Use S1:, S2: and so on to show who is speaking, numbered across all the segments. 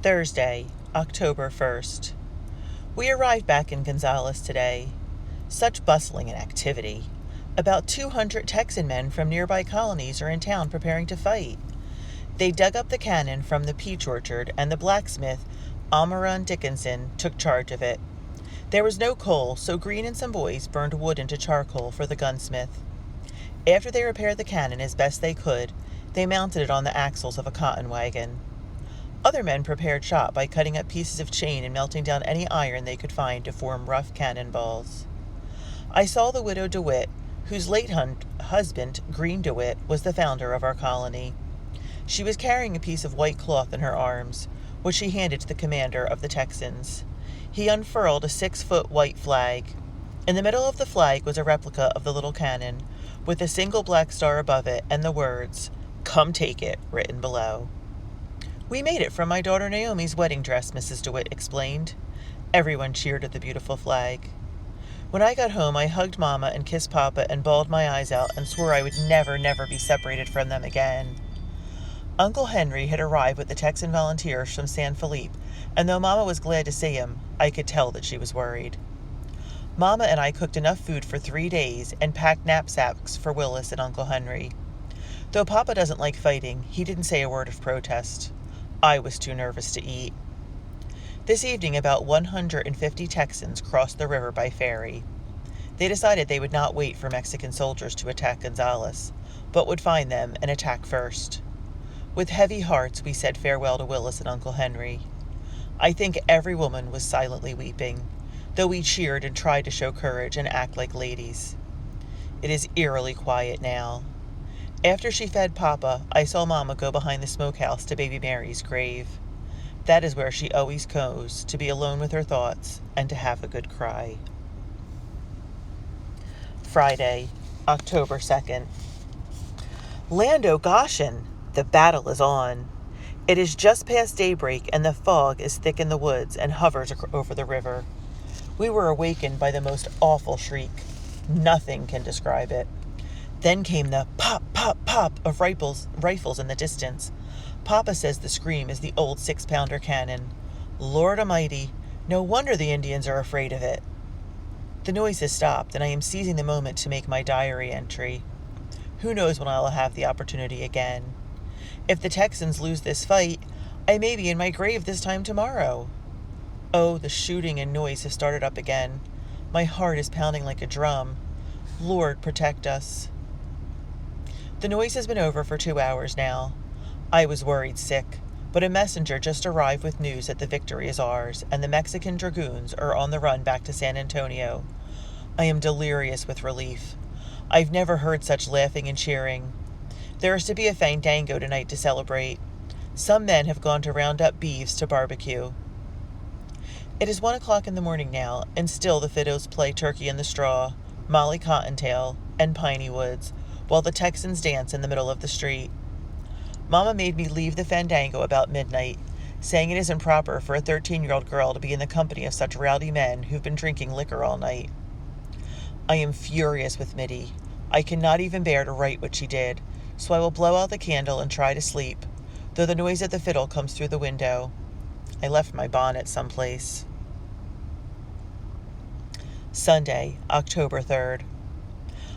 S1: Thursday, October 1st. We arrived back in Gonzales today. Such bustling and activity. About 200 Texan men from nearby colonies are in town preparing to fight. They dug up the cannon from the peach orchard, and the blacksmith, Amaran Dickinson, took charge of it. There was no coal, so Green and some boys burned wood into charcoal for the gunsmith. After they repaired the cannon as best they could, they mounted it on the axles of a cotton wagon. Other men prepared shot by cutting up pieces of chain and melting down any iron they could find to form rough cannonballs. I saw the widow DeWitt, whose late husband, Green DeWitt, was the founder of our colony. She was carrying a piece of white cloth in her arms, which she handed to the commander of the Texans. He unfurled a 6-foot white flag. In the middle of the flag was a replica of the little cannon, with a single black star above it and the words, "Come take it," written below. "We made it from my daughter Naomi's wedding dress," Mrs. DeWitt explained. Everyone cheered at the beautiful flag. When I got home, I hugged Mama and kissed Papa and bawled my eyes out and swore I would never be separated from them again. Uncle Henry had arrived with the Texan volunteers from San Felipe, and though Mama was glad to see him, I could tell that she was worried. Mama and I cooked enough food for 3 days and packed knapsacks for Willis and Uncle Henry. Though Papa doesn't like fighting, he didn't say a word of protest. I was too nervous to eat. This evening, about 150 Texans crossed the river by ferry. They decided they would not wait for Mexican soldiers to attack Gonzales, but would find them and attack first. With heavy hearts, we said farewell to Willis and Uncle Henry. I think every woman was silently weeping, though we cheered and tried to show courage and act like ladies. It is eerily quiet now. After she fed Papa, I saw Mama go behind the smokehouse to Baby Mary's grave. That is where she always goes, to be alone with her thoughts and to have a good cry. Friday, October 2nd. Land o' Goshen! The battle is on. It is just past daybreak, and the fog is thick in the woods and hovers over the river. We were awakened by the most awful shriek. Nothing can describe it. Then came the pop, pop, pop of rifles in the distance. Papa says the scream is the old 6-pounder cannon. Lord Almighty, no wonder the Indians are afraid of it. The noise has stopped, and I am seizing the moment to make my diary entry. Who knows when I will have the opportunity again. If the Texans lose this fight, I may be in my grave this time tomorrow. Oh, the shooting and noise have started up again. My heart is pounding like a drum. Lord, protect us. The noise has been over for 2 hours now. I was worried sick, but a messenger just arrived with news that the victory is ours, and the Mexican dragoons are on the run back to San Antonio. I am delirious with relief. I've never heard such laughing and cheering. There is to be a fandango tonight to celebrate. Some men have gone to round up beeves to barbecue. It is 1 o'clock in the morning now, and still the fiddles play Turkey in the Straw, Molly Cottontail, and Piney Woods, while the Texans dance in the middle of the street. Mama made me leave the fandango about midnight, saying it isn't proper for a 13-year-old girl to be in the company of such rowdy men who've been drinking liquor all night. I am furious with Mitty. I cannot even bear to write what she did, so I will blow out the candle and try to sleep, though the noise of the fiddle comes through the window. I left my bonnet someplace. Sunday, October 3rd.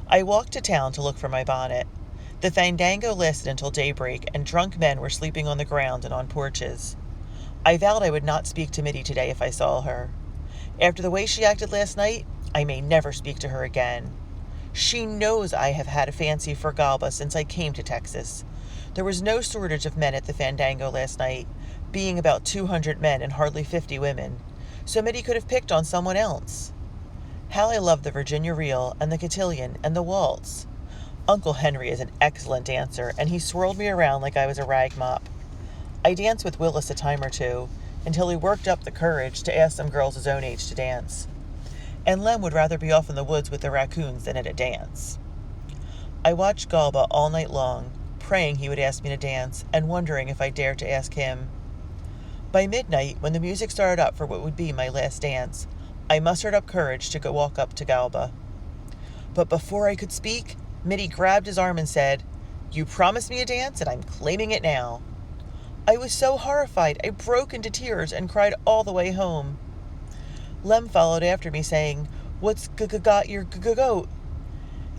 S1: I walked to town to look for my bonnet. The fandango lasted until daybreak, and drunk men were sleeping on the ground and on porches. I vowed I would not speak to Mitty today if I saw her. After the way she acted last night, I may never speak to her again. She knows I have had a fancy for Galba since I came to Texas. There was no shortage of men at the fandango last night, being about 200 men and hardly 50 women, so Mitty could have picked on someone else. How I love the Virginia reel and the cotillion and the waltz. Uncle Henry is an excellent dancer, and he swirled me around like I was a rag mop. I danced with Willis a time or two, until he worked up the courage to ask some girls his own age to dance. And Lem would rather be off in the woods with the raccoons than at a dance. I watched Galba all night long, praying he would ask me to dance, and wondering if I dared to ask him. By midnight, when the music started up for what would be my last dance, I mustered up courage to go walk up to Galba. But before I could speak, Mitty grabbed his arm and said, "You promised me a dance, and I'm claiming it now." I was so horrified I broke into tears and cried all the way home. Lem followed after me saying, "What's got your goat?"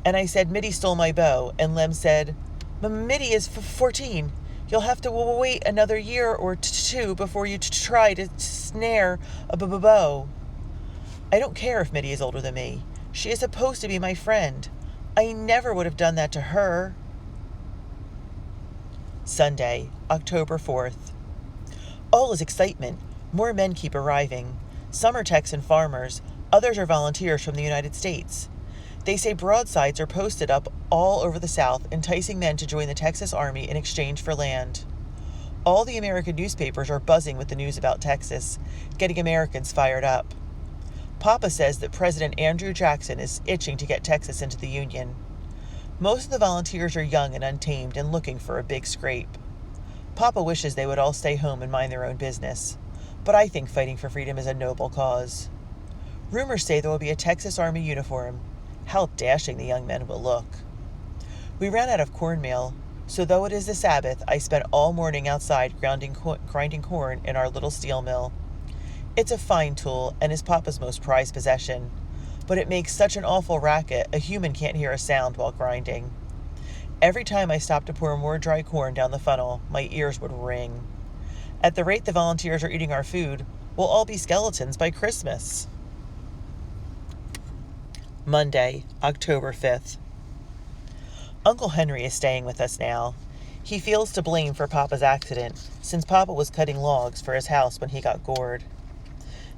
S1: And I said, "Mitty stole my bow." And Lem said, "Mitty is 14. You'll have to wait another year or two before you try to snare a bow." I don't care if Mitty is older than me. She is supposed to be my friend. I never would have done that to her. Sunday, October 4th. All is excitement. More men keep arriving. Some are Texan farmers. Others are volunteers from the United States. They say broadsides are posted up all over the South, enticing men to join the Texas Army in exchange for land. All the American newspapers are buzzing with the news about Texas, getting Americans fired up. Papa says that President Andrew Jackson is itching to get Texas into the Union. Most of the volunteers are young and untamed and looking for a big scrape. Papa wishes they would all stay home and mind their own business, but I think fighting for freedom is a noble cause. Rumors say there will be a Texas Army uniform. How dashing the young men will look. We ran out of cornmeal, so though it is the Sabbath, I spent all morning outside grinding corn in our little steel mill. It's a fine tool and is Papa's most prized possession, but it makes such an awful racket a human can't hear a sound while grinding. Every time I stopped to pour more dry corn down the funnel, my ears would ring. At the rate the volunteers are eating our food, we'll all be skeletons by Christmas. Monday, October 5th. Uncle Henry is staying with us now. He feels to blame for Papa's accident, since Papa was cutting logs for his house when he got gored.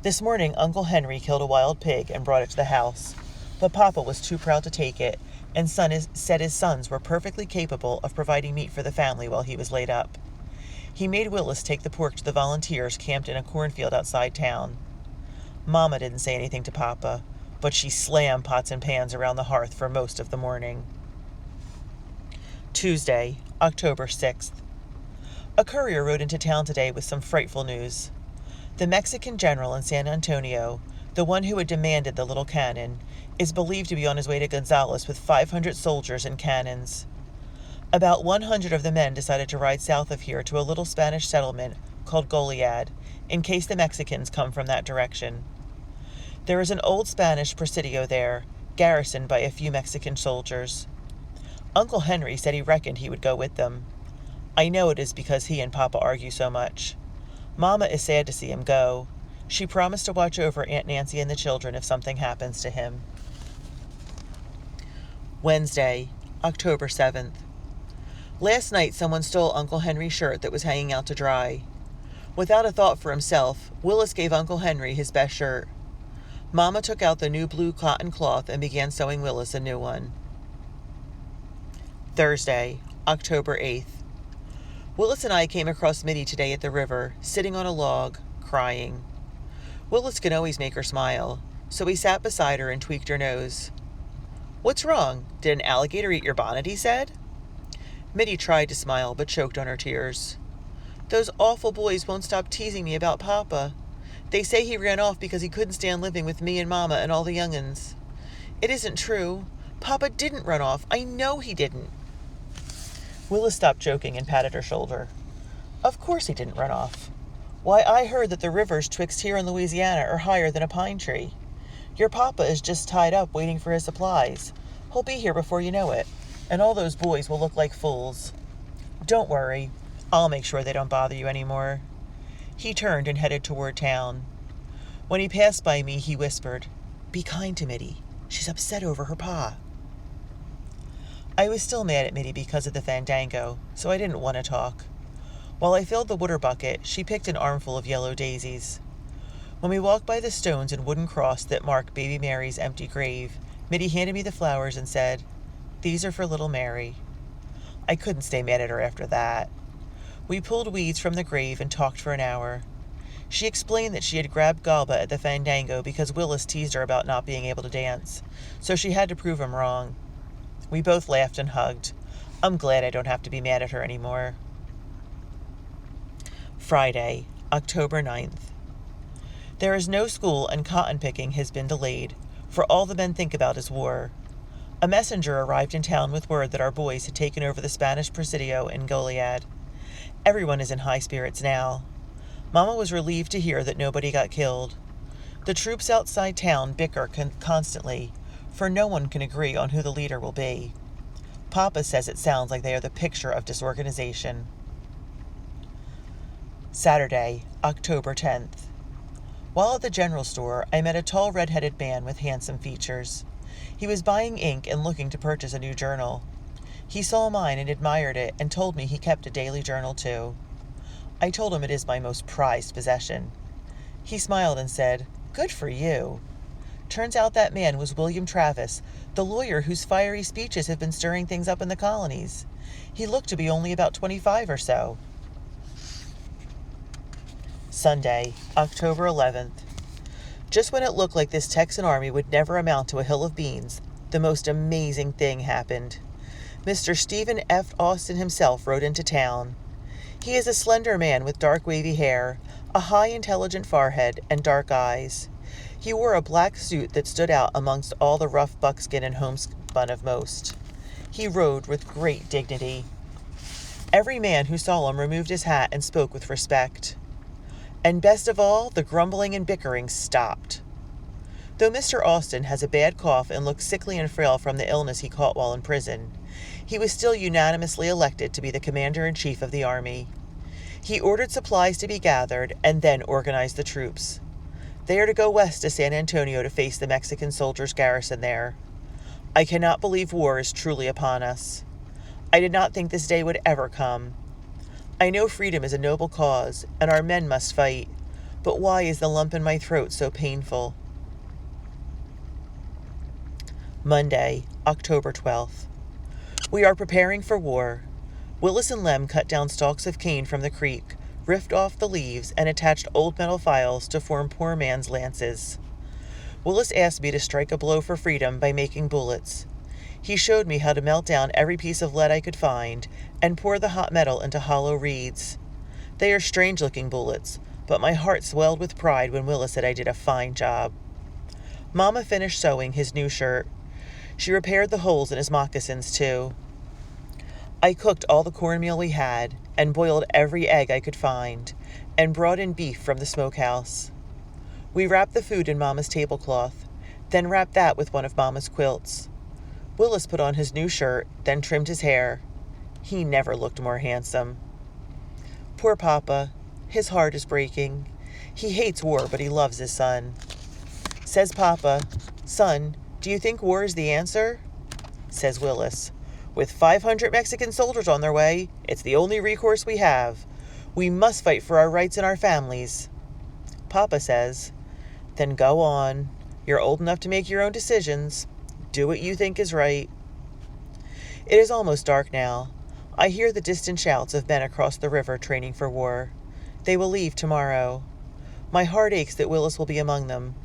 S1: This morning, Uncle Henry killed a wild pig and brought it to the house, but Papa was too proud to take it, and said his sons were perfectly capable of providing meat for the family while he was laid up. He made Willis take the pork to the volunteers camped in a cornfield outside town. Mama didn't say anything to Papa, but she slammed pots and pans around the hearth for most of the morning. Tuesday, October 6th. A courier rode into town today with some frightful news. The Mexican general in San Antonio, the one who had demanded the little cannon, is believed to be on his way to Gonzales with 500 soldiers and cannons. About 100 of the men decided to ride south of here to a little Spanish settlement called Goliad, in case the Mexicans come from that direction. There is an old Spanish presidio there, garrisoned by a few Mexican soldiers. Uncle Henry said he reckoned he would go with them. I know it is because he and Papa argue so much. Mama is sad to see him go. She promised to watch over Aunt Nancy and the children if something happens to him. Wednesday, October 7th. Last night someone stole Uncle Henry's shirt that was hanging out to dry. Without a thought for himself, Willis gave Uncle Henry his best shirt. Mama took out the new blue cotton cloth and began sewing Willis a new one. Thursday, October 8th. Willis and I came across Mitty today at the river, sitting on a log, crying. Willis can always make her smile, so he sat beside her and tweaked her nose. "What's wrong? Did an alligator eat your bonnet?" he said. Mitty tried to smile, but choked on her tears. "Those awful boys won't stop teasing me about Papa. They say he ran off because he couldn't stand living with me and Mama and all the young'uns. It isn't true. Papa didn't run off. I know he didn't." Willis stopped joking and patted her shoulder. "Of course he didn't run off. Why, I heard that the rivers twixt here and Louisiana are higher than a pine tree. Your Papa is just tied up waiting for his supplies. He'll be here before you know it, and all those boys will look like fools. Don't worry. I'll make sure they don't bother you anymore." He turned and headed toward town. When he passed by me, he whispered, "Be kind to Mitty. She's upset over her pa." I was still mad at Mitty because of the fandango, so I didn't want to talk. While I filled the water bucket, she picked an armful of yellow daisies. When we walked by the stones and wooden cross that marked Baby Mary's empty grave, Mitty handed me the flowers and said, "These are for little Mary." I couldn't stay mad at her after that. We pulled weeds from the grave and talked for an hour. She explained that she had grabbed Galba at the fandango because Willis teased her about not being able to dance, so she had to prove him wrong. We both laughed and hugged. I'm glad I don't have to be mad at her anymore. Friday, October 9th. There is no school and cotton picking has been delayed, for all the men think about is war. A messenger arrived in town with word that our boys had taken over the Spanish presidio in Goliad. Everyone is in high spirits now. Mama was relieved to hear that nobody got killed. The troops outside town bicker constantly, for no one can agree on who the leader will be. Papa says it sounds like they are the picture of disorganization. Saturday, October 10th. While at the general store, I met a tall red-headed man with handsome features. He was buying ink and looking to purchase a new journal. He saw mine and admired it and told me he kept a daily journal too. I told him it is my most prized possession. He smiled and said, "Good for you." Turns out that man was William Travis, the lawyer whose fiery speeches have been stirring things up in the colonies. He looked to be only about 25 or so. Sunday, October 11th. Just when it looked like this Texan army would never amount to a hill of beans, the most amazing thing happened. Mr. Stephen F. Austin himself rode into town. He is a slender man with dark wavy hair, a high intelligent forehead, and dark eyes. He wore a black suit that stood out amongst all the rough buckskin and homespun of most. He rode with great dignity. Every man who saw him removed his hat and spoke with respect. And best of all, the grumbling and bickering stopped. Though Mr. Austin has a bad cough and looks sickly and frail from the illness he caught while in prison, he was still unanimously elected to be the commander-in-chief of the army. He ordered supplies to be gathered and then organized the troops. They are to go west to San Antonio to face the Mexican soldiers garrisoned there. I cannot believe war is truly upon us. I did not think this day would ever come. I know freedom is a noble cause, and our men must fight, but why is the lump in my throat so painful? Monday, October 12th. We are preparing for war. Willis and Lem cut down stalks of cane from the creek, ripped off the leaves, and attached old metal files to form poor man's lances. Willis asked me to strike a blow for freedom by making bullets. He showed me how to melt down every piece of lead I could find and pour the hot metal into hollow reeds. They are strange-looking bullets, but my heart swelled with pride when Willis said I did a fine job. Mama finished sewing his new shirt. She repaired the holes in his moccasins, too. I cooked all the cornmeal we had and boiled every egg I could find and brought in beef from the smokehouse. We wrapped the food in Mama's tablecloth, then wrapped that with one of Mama's quilts. Willis put on his new shirt, then trimmed his hair. He never looked more handsome. Poor Papa. His heart is breaking. He hates war, but he loves his son. Says Papa, "Son, do you think war is the answer?" Says Willis, "With 500 Mexican soldiers on their way, it's the only recourse we have. We must fight for our rights and our families." Papa says, "Then go on. You're old enough to make your own decisions. Do what you think is right." It is almost dark now. I hear the distant shouts of men across the river training for war. They will leave tomorrow. My heart aches that Willis will be among them,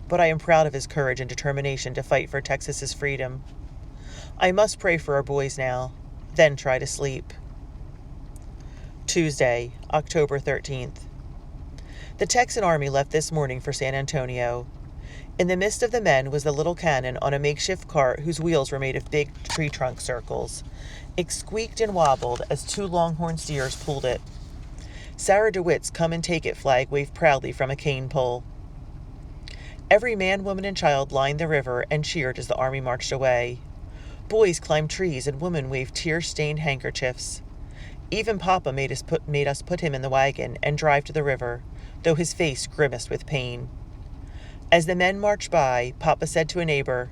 S1: but I am proud of his courage and determination to fight for Texas's freedom. I must pray for our boys now, then try to sleep. Tuesday, October 13th. The Texan army left this morning for San Antonio. In the midst of the men was the little cannon on a makeshift cart whose wheels were made of big tree trunk circles. It squeaked and wobbled as two longhorn steers pulled it. Sarah DeWitt's "Come and Take It" flag waved proudly from a cane pole. Every man, woman, and child lined the river and cheered as the army marched away. Boys climbed trees and women waved tear-stained handkerchiefs. Even Papa made us put him in the wagon and drive to the river, though his face grimaced with pain. As the men marched by, Papa said to a neighbor,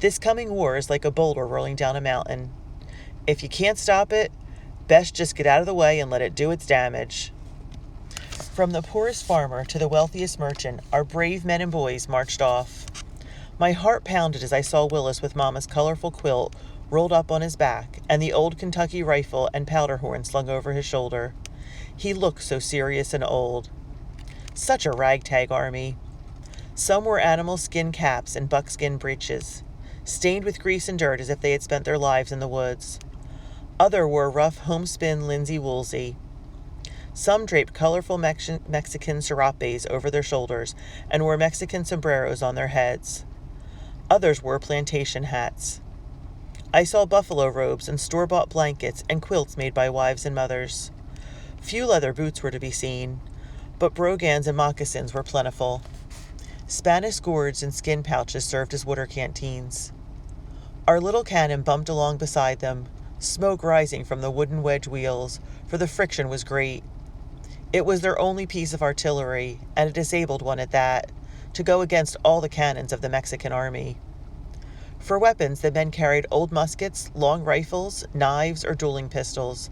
S1: "This coming war is like a boulder rolling down a mountain. If you can't stop it, best just get out of the way and let it do its damage." From the poorest farmer to the wealthiest merchant, our brave men and boys marched off. My heart pounded as I saw Willis with Mama's colorful quilt rolled up on his back and the old Kentucky rifle and powder horn slung over his shoulder. He looked so serious and old. Such a ragtag army. Some wore animal skin caps and buckskin breeches, stained with grease and dirt as if they had spent their lives in the woods. Others wore rough homespun linsey woolsey. Some draped colorful Mexican serapes over their shoulders and wore Mexican sombreros on their heads. Others wore plantation hats. I saw buffalo robes and store-bought blankets and quilts made by wives and mothers. Few leather boots were to be seen, but brogans and moccasins were plentiful. Spanish gourds and skin pouches served as water canteens. Our little cannon bumped along beside them, smoke rising from the wooden wedge wheels, for the friction was great. It was their only piece of artillery, and a disabled one at that, to go against all the cannons of the Mexican army. For weapons, the men carried old muskets, long rifles, knives, or dueling pistols.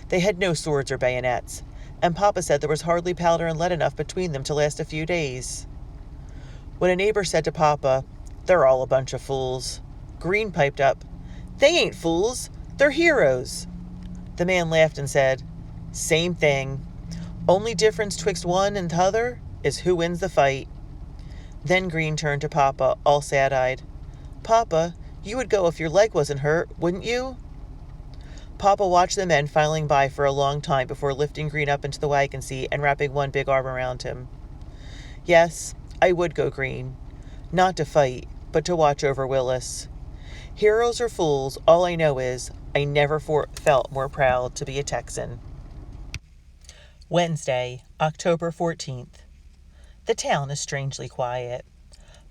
S1: They had no swords or bayonets, and Papa said there was hardly powder and lead enough between them to last a few days. When a neighbor said to Papa, "They're all a bunch of fools," Green piped up, "They ain't fools, they're heroes." The man laughed and said, "Same thing. Only difference twixt one and t'other is who wins the fight." Then Green turned to Papa, all sad-eyed. "Papa, you would go if your leg wasn't hurt, wouldn't you?" Papa watched the men filing by for a long time before lifting Green up into the wagon seat and wrapping one big arm around him. "Yes, I would go, Green. Not to fight, but to watch over Willis. Heroes or fools, all I know is I never felt more proud to be a Texan." Wednesday, October 14th. The town is strangely quiet.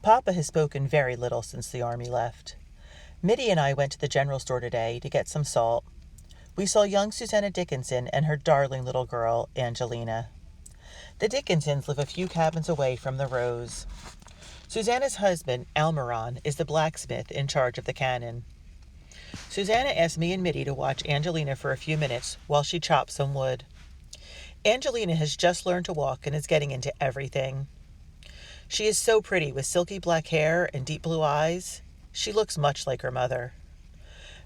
S1: Papa has spoken very little since the army left. Mitty and I went to the general store today to get some salt. We saw young Susanna Dickinson and her darling little girl, Angelina. The Dickinsons live a few cabins away from the Rose. Susanna's husband, Almiron, is the blacksmith in charge of the cannon. Susanna asked me and Mitty to watch Angelina for a few minutes while she chops some wood. Angelina has just learned to walk and is getting into everything. She is so pretty with silky black hair and deep blue eyes. She looks much like her mother.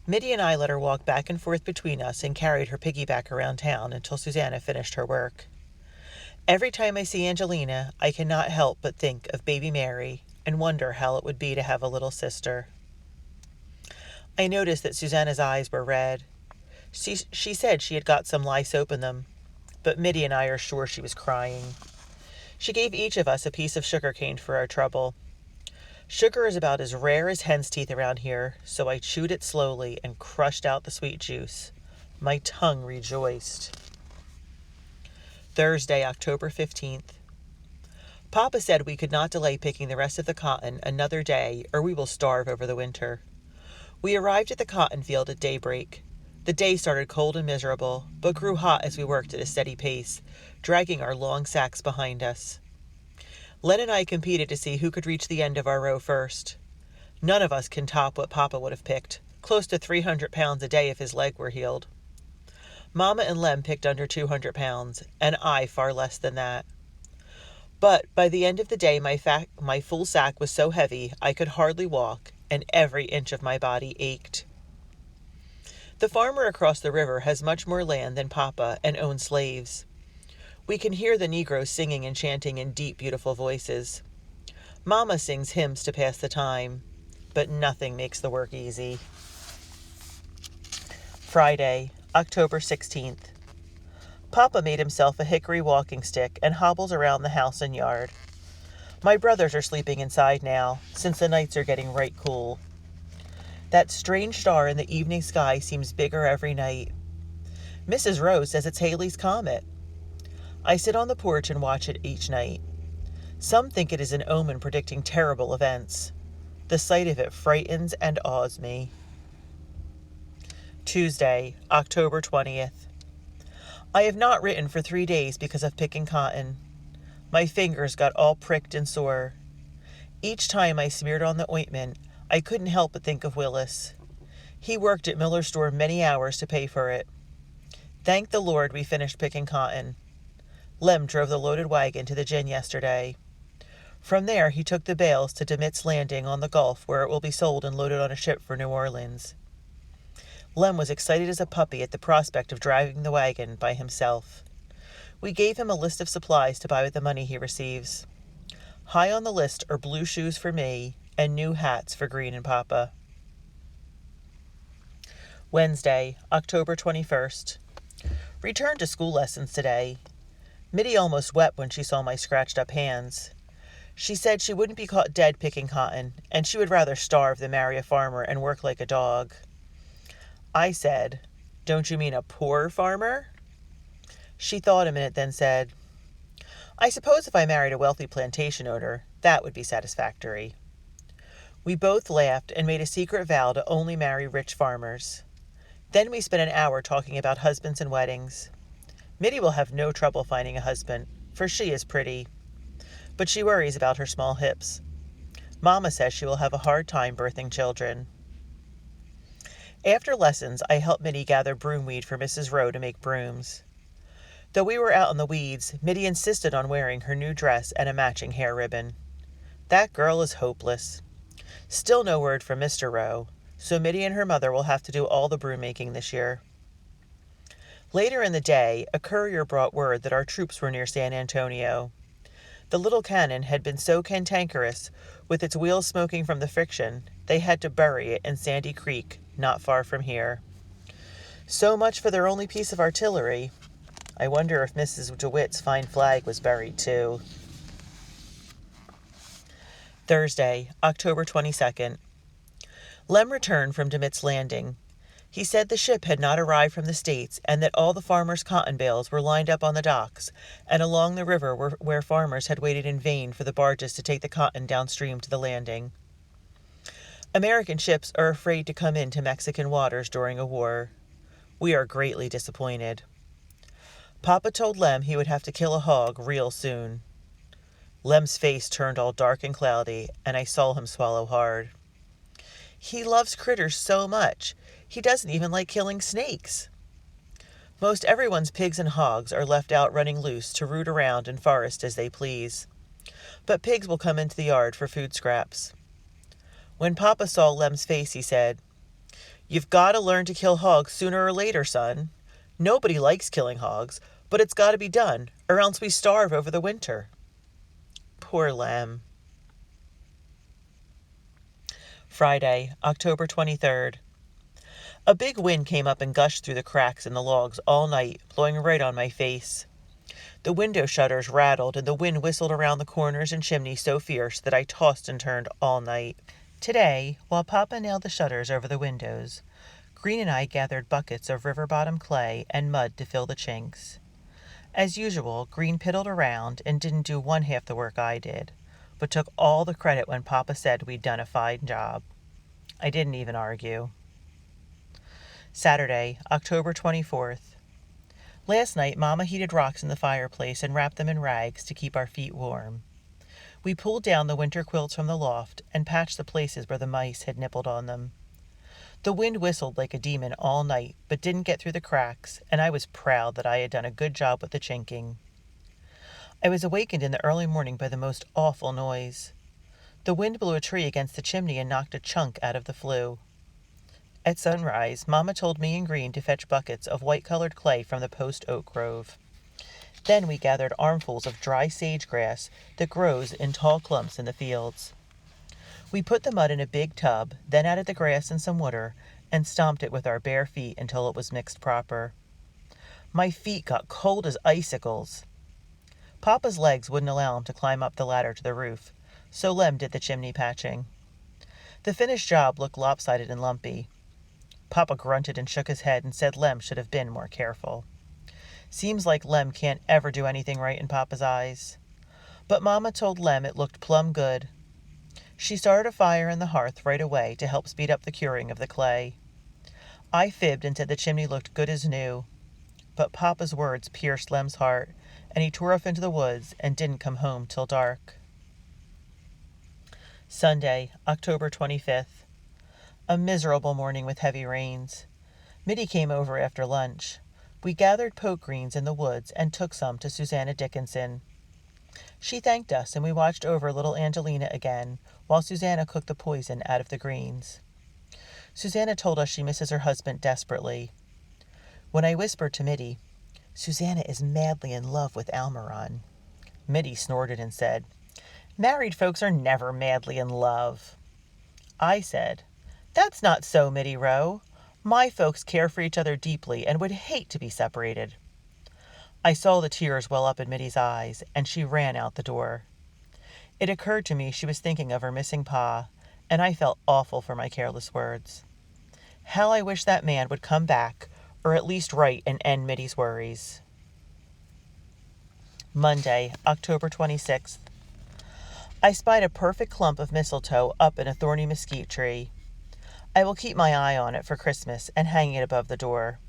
S1: Mitty and I let her walk back and forth between us and carried her piggyback around town until Susanna finished her work. Every time I see Angelina, I cannot help but think of baby Mary and wonder how it would be to have a little sister. I noticed that Susanna's eyes were red. She said she had got some lye soap in them, but Mitty and I are sure she was crying. She gave each of us a piece of sugar cane for our trouble. Sugar is about as rare as hen's teeth around here, so I chewed it slowly and crushed out the sweet juice. My tongue rejoiced. Thursday, October 15th. Papa said we could not delay picking the rest of the cotton another day, or we will starve over the winter. We arrived at the cotton field at daybreak. The day started cold and miserable, but grew hot as we worked at a steady pace, dragging our long sacks behind us. Len and I competed to see who could reach the end of our row first. None of us can top what Papa would have picked, close to 300 pounds a day if his leg were healed. Mama and Lem picked under 200 pounds, and I far less than that. But by the end of the day, my full sack was so heavy I could hardly walk, and every inch of my body ached. The farmer across the river has much more land than Papa and owns slaves. We can hear the Negroes singing and chanting in deep, beautiful voices. Mama sings hymns to pass the time, but nothing makes the work easy. Friday, October 16th. Papa made himself a hickory walking stick and hobbles around the house and yard. My brothers are sleeping inside now, since the nights are getting right cool. That strange star in the evening sky seems bigger every night. Mrs. Rose says it's Halley's comet. I sit on the porch and watch it each night. Some think it is an omen predicting terrible events. The sight of it frightens and awes me. Tuesday, October 20th. I have not written for 3 days because of picking cotton. My fingers got all pricked and sore. Each time I smeared on the ointment, I couldn't help but think of Willis. He worked at Miller's store many hours to pay for it. Thank the Lord we finished picking cotton. Lem drove the loaded wagon to the gin yesterday. From there he took the bales to DeMitt's Landing on the Gulf, where it will be sold and loaded on a ship for New Orleans. Lem was excited as a puppy at the prospect of driving the wagon by himself. We gave him a list of supplies to buy with the money he receives. High on the list are blue shoes for me and new hats for Green and Papa. Wednesday, October 21st. Returned to school lessons today. Mitty almost wept when she saw my scratched-up hands. She said she wouldn't be caught dead picking cotton, and she would rather starve than marry a farmer and work like a dog. I said, "Don't you mean a poor farmer?" She thought a minute, then said, "I suppose if I married a wealthy plantation owner, that would be satisfactory." We both laughed and made a secret vow to only marry rich farmers. Then we spent an hour talking about husbands and weddings. Mitty will have no trouble finding a husband, for she is pretty, but she worries about her small hips. Mama says she will have a hard time birthing children. After lessons, I helped Mitty gather broomweed for Mrs. Rowe to make brooms. Though we were out in the weeds, Mitty insisted on wearing her new dress and a matching hair ribbon. That girl is hopeless. Still no word from Mr. Rowe, so Mitty and her mother will have to do all the broom making this year. Later in the day, a courier brought word that our troops were near San Antonio. The little cannon had been so cantankerous, with its wheels smoking from the friction, they had to bury it in Sandy Creek, not far from here. So much for their only piece of artillery. I wonder if Mrs. DeWitt's fine flag was buried too. Thursday, October 22nd. Lem returned from DeWitt's Landing. He said the ship had not arrived from the States and that all the farmers' cotton bales were lined up on the docks and along the river where farmers had waited in vain for the barges to take the cotton downstream to the landing. American ships are afraid to come into Mexican waters during a war. We are greatly disappointed. Papa told Lem he would have to kill a hog real soon. Lem's face turned all dark and cloudy, and I saw him swallow hard. He loves critters so much. He doesn't even like killing snakes. Most everyone's pigs and hogs are left out running loose to root around in forest as they please. But pigs will come into the yard for food scraps. When Papa saw Lem's face, he said, "You've got to learn to kill hogs sooner or later, son. Nobody likes killing hogs, but it's got to be done, or else we starve over the winter." Poor Lem. Friday, October 23rd. A big wind came up and gushed through the cracks in the logs all night, blowing right on my face. The window shutters rattled and the wind whistled around the corners and chimneys so fierce that I tossed and turned all night. Today, while Papa nailed the shutters over the windows, Green and I gathered buckets of river-bottom clay and mud to fill the chinks. As usual, Green piddled around and didn't do one half the work I did, but took all the credit when Papa said we'd done a fine job. I didn't even argue. Saturday, October 24th. Last night, Mama heated rocks in the fireplace and wrapped them in rags to keep our feet warm. We pulled down the winter quilts from the loft and patched the places where the mice had nibbled on them. The wind whistled like a demon all night, but didn't get through the cracks, and I was proud that I had done a good job with the chinking. I was awakened in the early morning by the most awful noise. The wind blew a tree against the chimney and knocked a chunk out of the flue. At sunrise, Mama told me and Green to fetch buckets of white-colored clay from the post oak grove. Then we gathered armfuls of dry sage-grass that grows in tall clumps in the fields. We put the mud in a big tub, then added the grass and some water, and stomped it with our bare feet until it was mixed proper. My feet got cold as icicles. Papa's legs wouldn't allow him to climb up the ladder to the roof, so Lem did the chimney patching. The finished job looked lopsided and lumpy. Papa grunted and shook his head and said Lem should have been more careful. Seems like Lem can't ever do anything right in Papa's eyes. But Mama told Lem it looked plumb good. She started a fire in the hearth right away to help speed up the curing of the clay. I fibbed and said the chimney looked good as new. But Papa's words pierced Lem's heart, and he tore off into the woods and didn't come home till dark. Sunday, October 25th. A miserable morning with heavy rains. Mitty came over after lunch. We gathered poke greens in the woods and took some to Susanna Dickinson. She thanked us, and we watched over little Angelina again, while Susanna cooked the poison out of the greens. Susanna told us she misses her husband desperately. When I whispered to Mitty, "Susanna is madly in love with Almiron," Mitty snorted and said, "Married folks are never madly in love." I said, "That's not so, Mitty Rowe. My folks care for each other deeply and would hate to be separated." I saw the tears well up in Mitty's eyes, and she ran out the door. It occurred to me she was thinking of her missing Pa, and I felt awful for my careless words. How I wish that man would come back, or at least write and end Mitty's worries. Monday, October 26th. I spied a perfect clump of mistletoe up in a thorny mesquite tree. I will keep my eye on it for Christmas and hang it above the door.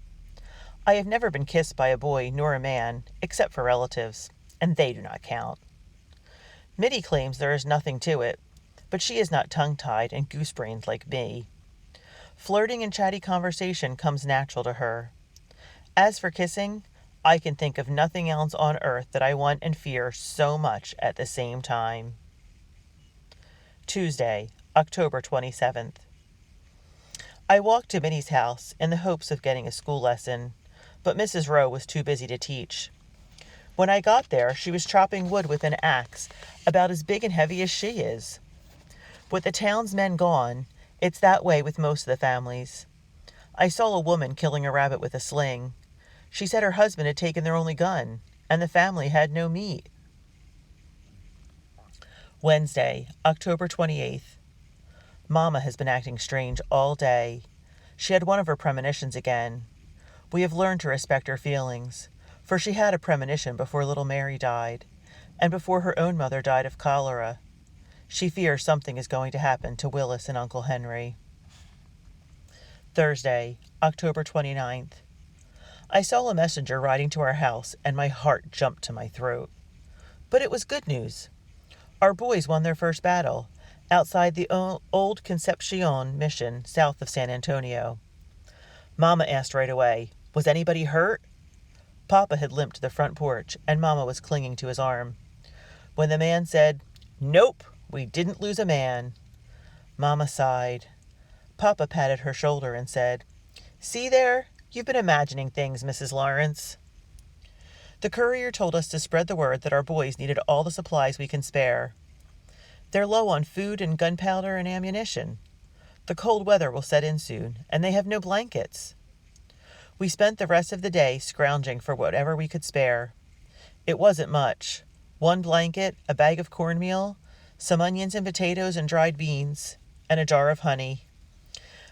S1: I have never been kissed by a boy nor a man, except for relatives, and they do not count. Mitty claims there is nothing to it, but she is not tongue-tied and goose-brained like me. Flirting and chatty conversation comes natural to her. As for kissing, I can think of nothing else on earth that I want and fear so much at the same time. Tuesday, October 27th. I walked to Mitty's house in the hopes of getting a school lesson, but Mrs. Rowe was too busy to teach. When I got there, she was chopping wood with an axe about as big and heavy as she is. With the town's men gone, it's that way with most of the families. I saw a woman killing a rabbit with a sling. She said her husband had taken their only gun, and the family had no meat. Wednesday, October 28th. Mama has been acting strange all day. She had one of her premonitions again. We have learned to respect her feelings, for she had a premonition before little Mary died, and before her own mother died of cholera. She fears something is going to happen to Willis and Uncle Henry. Thursday, October 29th. I saw a messenger riding to our house, and my heart jumped to my throat. But it was good news. Our boys won their first battle, outside the old Concepcion mission south of San Antonio. Mama asked right away, "Was anybody hurt?" Papa had limped to the front porch, and Mama was clinging to his arm. When the man said, "Nope, we didn't lose a man," Mama sighed. Papa patted her shoulder and said, "See there? You've been imagining things, Mrs. Lawrence." The courier told us to spread the word that our boys needed all the supplies we can spare. They're low on food and gunpowder and ammunition. The cold weather will set in soon, and they have no blankets. We spent the rest of the day scrounging for whatever we could spare. It wasn't much. 1 blanket, a bag of cornmeal, some onions and potatoes and dried beans, and a jar of honey.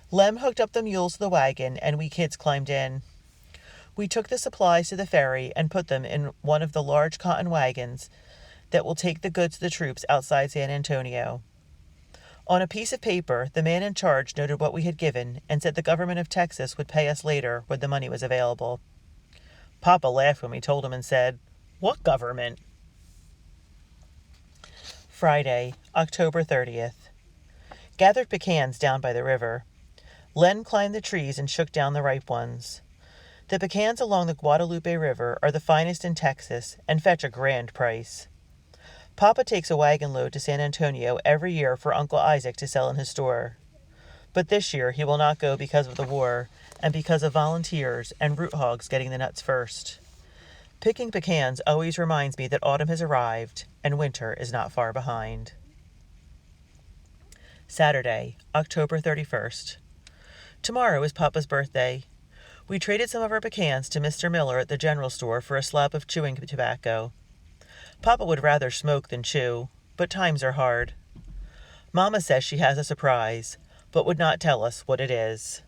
S1: Lem hooked up the mules to the wagon, and we kids climbed in. We took the supplies to the ferry and put them in one of the large cotton wagons that will take the goods to the troops outside San Antonio. On a piece of paper, the man in charge noted what we had given and said the government of Texas would pay us later when the money was available. Papa laughed when we told him and said, "What government?" Friday, October 30th. Gathered pecans down by the river. Len climbed the trees and shook down the ripe ones. The pecans along the Guadalupe River are the finest in Texas and fetch a grand price. Papa takes a wagon load to San Antonio every year for Uncle Isaac to sell in his store. But this year he will not go because of the war and because of volunteers and root hogs getting the nuts first. Picking pecans always reminds me that autumn has arrived and winter is not far behind. Saturday, October 31st. Tomorrow is Papa's birthday. We traded some of our pecans to Mr. Miller at the general store for a slab of chewing tobacco. Papa would rather smoke than chew, but times are hard. Mama says she has a surprise, but would not tell us what it is.